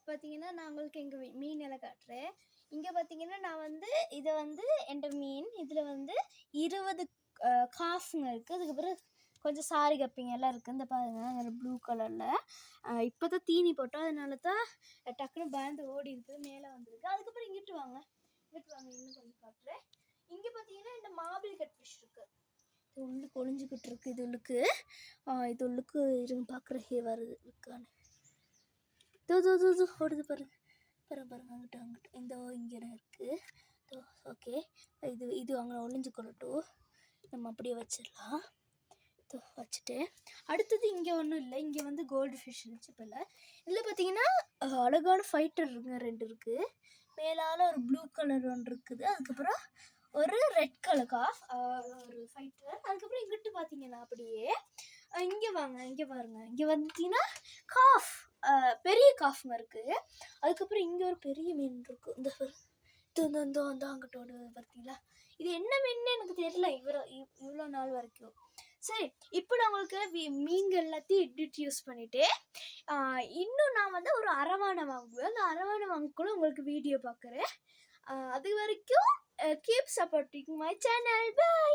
பார்த்தீங்கன்னா நான் உங்களுக்கு எங்கள் மீன் எல்லாம் காட்டுறேன். இங்கே பார்த்தீங்கன்னா நான் வந்து இதை வந்து என் மீன் இதில் வந்து 20 காஃபுங்க இருக்குது. அதுக்கப்புறம் கொஞ்சம் சாரி கப்பிங்க எல்லாம் இருக்குது. இந்த பாருங்க அதில் ப்ளூ கலரில் இப்போ தான் தீனி போட்டோம், அதனால தான் டக்குன்னு பயந்து ஓடி இருக்குது, மேலே வந்துருக்கு. அதுக்கப்புறம் இங்கிட்டு வாங்க இன்னும் கொஞ்சம் காட்டுறேன். இங்கே பார்த்தீங்கன்னா இந்த மாபிள் கட் ஃபிஷ் இருக்குது. இது உள்ளுக்கு ஒளிஞ்சிக்கிட்டு இருக்குது. இது உள்ளுக்கு இருங்க பார்க்குறேன் வருது இருக்கான்னு. ஓடுது பாருங்க பாருங்க அங்கிட்ட இந்த இங்கே இருக்குது. ஓகே, இது அங்கே ஒளிஞ்சுக்கொள்ளட்டும், நம்ம அப்படியே வச்சிடலாம். வச்சுட்டு அடுத்தது இங்கே ஒன்றும் இல்லை, இங்கே வந்து கோல்டு ஃபிஷ் இருந்துச்சு. இப்போ இல்லை, இதில் பார்த்தீங்கன்னா அழகான ஃபைட்டர் இருக்குங்க, 2 இருக்குது. மேலால் ஒரு ப்ளூ கலர் ஒன்று இருக்குது, அதுக்கப்புறம் ஒரு ரெட் கலர் ஒரு ஃபைட்டர். அதுக்கப்புறம் இங்கிட்டு பார்த்தீங்கன்னா அப்படியே இங்கே வாங்க, இங்கே பாருங்க, இங்கே வந்துட்டீங்கன்னா பெரிய காஃப்ங்க இருக்குது. அதுக்கப்புறம் இங்கே ஒரு பெரிய மீன் இருக்குது. இந்த அங்கிட்டோடு பார்த்தீங்களா, இது என்ன மீன் எனக்கு தெரியல இவ்வளோ நாள் வரைக்கும். சரி, இப்போ நான் உங்களுக்கு மீன்கள் எல்லாத்தையும் இன்ட்ரடியூஸ் பண்ணிவிட்டு இன்னும் நான் வந்து ஒரு அரவானை வாங்குவேன். அந்த அரவானை வாங்கக்குள்ள உங்களுக்கு வீடியோ பார்க்குறேன். அது வரைக்கும் keep supporting my channel. By.